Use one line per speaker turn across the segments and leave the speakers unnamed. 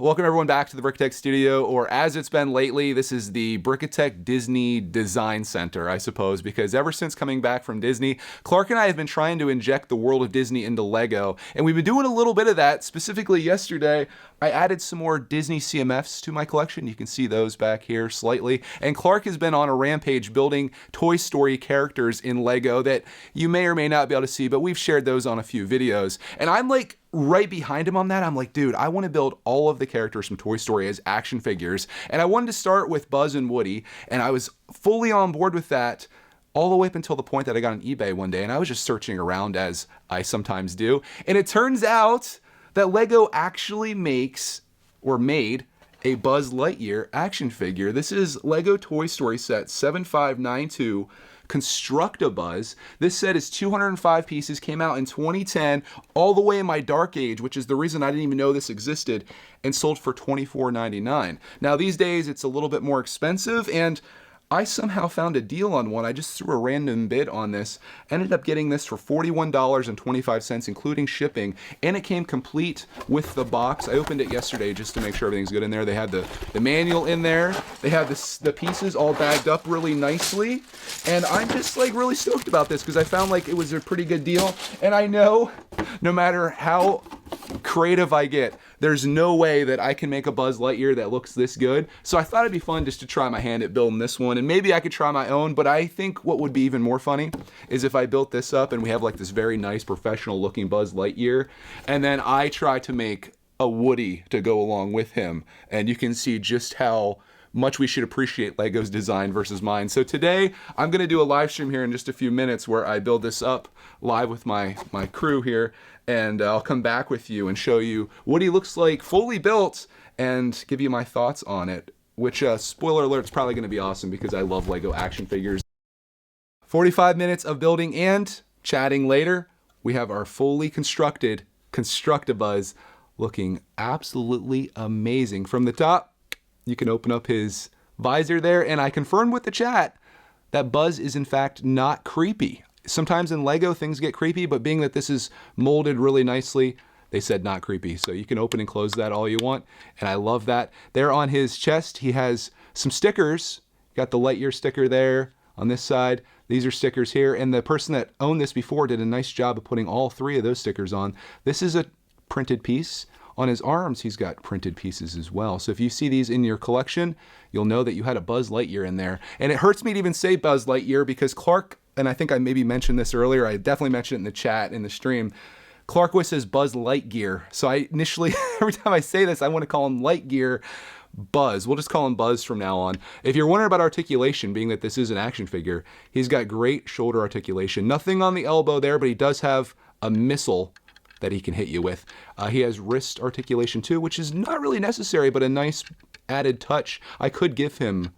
Welcome everyone back to the brickitect studio, or as it's been lately, this is the brickitect Disney Design Center, I suppose, because ever since coming back from Disney, Clark and I have been trying to inject the world of Disney into LEGO, and we've been doing a little bit of that. Specifically yesterday, I added some more Disney CMFs to my collection. You can see those back here slightly, and Clark has been on a rampage building Toy Story characters in LEGO that you may or may not be able to see, but we've shared those on a few videos, and I'm like right behind him on that. I'm like, dude, I want to build all of the characters from Toy Story as action figures. And I wanted to start with Buzz and Woody, and I was fully on board with that all the way up until the point that I got on eBay one day, and I was just searching around as I sometimes do. And it turns out that LEGO actually makes, or made, a Buzz Lightyear action figure. This is LEGO Toy Story set 7592. Construct a Buzz. This set is 205 pieces, came out in 2010, all the way in my dark age, which is the reason I didn't even know this existed, and sold for $24.99. Now these days it's a little bit more expensive, and I somehow found a deal on one. I just threw a random bid on this, ended up getting this for $41.25, including shipping, and it came complete with the box. I opened it yesterday just to make sure everything's good in there. They had the manual in there. They had the pieces all bagged up really nicely, and I'm just like really stoked about this because I found like it was a pretty good deal, and I know no matter how creative I get, there's no way that I can make a Buzz Lightyear that looks this good. So I thought it'd be fun just to try my hand at building this one, and maybe I could try my own, but I think what would be even more funny is if I built this up and we have like this very nice professional looking Buzz Lightyear, and then I try to make a Woody to go along with him, and you can see just how much we should appreciate LEGO's design versus mine. So today I'm gonna do a live stream here in just a few minutes where I build this up live with my crew here, and I'll come back with you and show you what he looks like fully built and give you my thoughts on it, which spoiler alert, is probably gonna be awesome because I love LEGO action figures. 45 minutes of building and chatting later, we have our fully constructed Construct-A-Buzz looking absolutely amazing. From the top, you can open up his visor there, and I confirmed with the chat that Buzz is in fact not creepy. Sometimes in LEGO things get creepy, but being that this is molded really nicely, they said not creepy. So you can open and close that all you want, and I love that. There on his chest, he has some stickers. Got the Lightyear sticker there on this side. These are stickers here, and the person that owned this before did a nice job of putting all three of those stickers on. This is a printed piece. On his arms, he's got printed pieces as well. So if you see these in your collection, you'll know that you had a Buzz Lightyear in there. And it hurts me to even say Buzz Lightyear because Clark, and I think I maybe mentioned this earlier, I definitely mentioned it in the chat, in the stream, Clark always says Buzz Lightyear. So I initially, every time I say this, I want to call him Lightyear Buzz. We'll just call him Buzz from now on. If you're wondering about articulation, being that this is an action figure, he's got great shoulder articulation. Nothing on the elbow there, but he does have a missile that he can hit you with. He has wrist articulation too, which is not really necessary, but a nice added touch. I could give him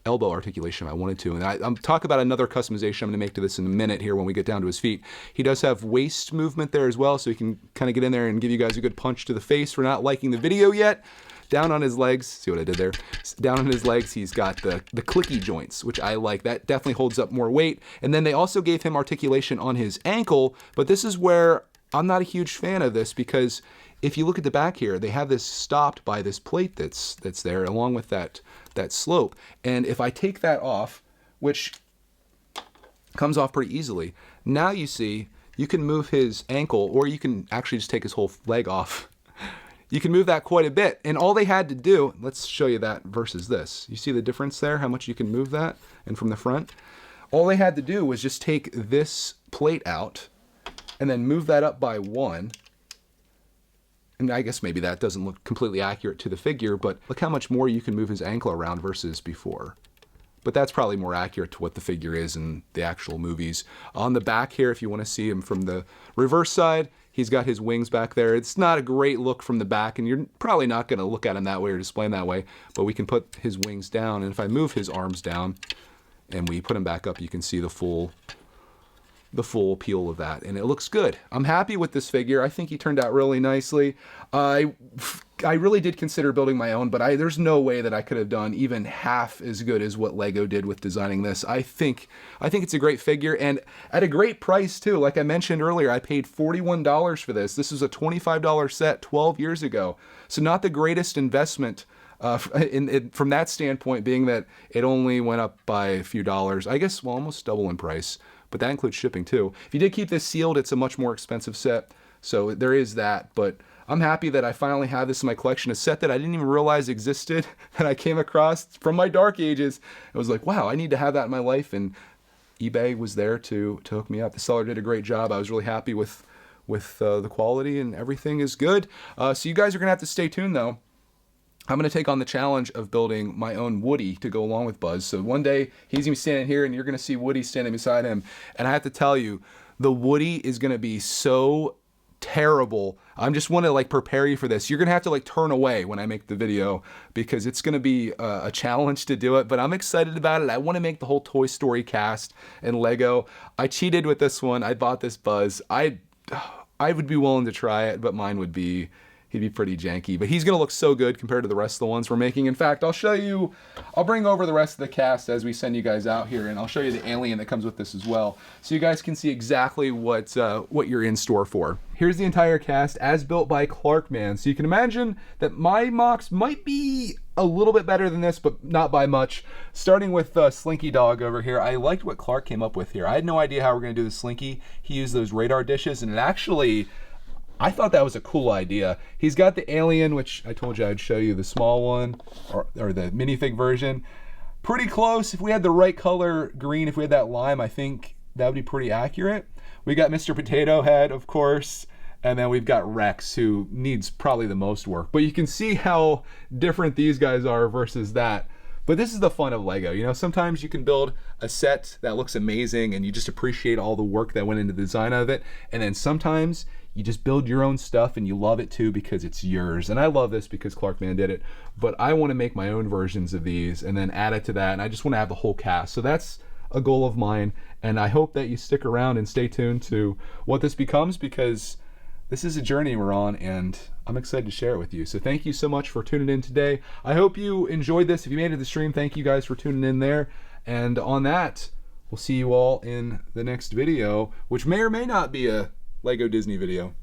elbow articulation if I wanted to. And I'm talking about another customization I'm gonna make to this in a minute here when we get down to his feet. He does have waist movement there as well, so he can kind of get in there and give you guys a good punch to the face for not liking the video yet. Down on his legs, see what I did there? Down on his legs, he's got the clicky joints, which I like. That definitely holds up more weight. And then they also gave him articulation on his ankle, but this is where I'm not a huge fan of this because if you look at the back here, they have this stopped by this plate that's there along with that slope. And if I take that off, which comes off pretty easily, now you see you can move his ankle, or you can actually just take his whole leg off. You can move that quite a bit. And all they had to do, let's show you that versus this. You see the difference there, how much you can move that? And from the front, all they had to do was just take this plate out and then move that up by one. And I guess maybe that doesn't look completely accurate to the figure, but look how much more you can move his ankle around versus before. But that's probably more accurate to what the figure is in the actual movies. On the back here, if you want to see him from the reverse side, he's got his wings back there. It's not a great look from the back, and you're probably not going to look at him that way or display him that way, but we can put his wings down, and if I move his arms down and we put him back up, you can see the full the full appeal of that, and it looks good. I'm happy with this figure. I think he turned out really nicely. I really did consider building my own, but there's no way that I could have done even half as good as what LEGO did with designing this. I think it's a great figure, and at a great price too. Like I mentioned earlier, I paid $41 for this. This was a $25 set 12 years ago, so not the greatest investment. From that standpoint, being that it only went up by a few dollars, I guess, well, almost double in price, but that includes shipping too. If you did keep this sealed, it's a much more expensive set, so there is that, but I'm happy that I finally have this in my collection, a set that I didn't even realize existed, that I came across from my dark ages. I was like, wow, I need to have that in my life, and eBay was there to hook me up. The seller did a great job. I was really happy with the quality, and everything is good. So you guys are gonna have to stay tuned though. I'm going to take on the challenge of building my own Woody to go along with Buzz. So one day he's going to be standing here and you're going to see Woody standing beside him. And I have to tell you, the Woody is going to be so terrible. I just want to like prepare you for this. You're going to have to like turn away when I make the video because it's going to be a challenge to do it. But I'm excited about it. I want to make the whole Toy Story cast and Lego. I cheated with this one. I bought this Buzz. I would be willing to try it, but mine would be... he'd be pretty janky, but he's gonna look so good compared to the rest of the ones we're making. In fact, I'll bring over the rest of the cast as we send you guys out here, and I'll show you the alien that comes with this as well, so you guys can see exactly what you're in store for. Here's the entire cast as built by Clarkman, so you can imagine that my MOCs might be a little bit better than this, but not by much. Starting with Slinky Dog over here, I liked what Clark came up with here. I had no idea how we're gonna do the Slinky. He used those radar dishes, and it actually... I thought that was a cool idea. He's got the alien, which I told you I'd show you the small one, or the minifig version. Pretty close. If we had the right color green, if we had that lime, I think that would be pretty accurate. We got Mr. Potato Head, of course, and then we've got Rex, who needs probably the most work. But you can see how different these guys are versus that. But this is the fun of Lego. You know, sometimes you can build a set that looks amazing and you just appreciate all the work that went into the design of it. And then sometimes you just build your own stuff and you love it too because it's yours. And I love this because Clarkman did it, but I want to make my own versions of these and then add it to that. And I just want to have the whole cast. So that's a goal of mine. And I hope that you stick around and stay tuned to what this becomes, because this is a journey we're on and I'm excited to share it with you. So thank you so much for tuning in today. I hope you enjoyed this. If you made it to the stream, thank you guys for tuning in there. And on that, we'll see you all in the next video, which may or may not be a Lego Disney video.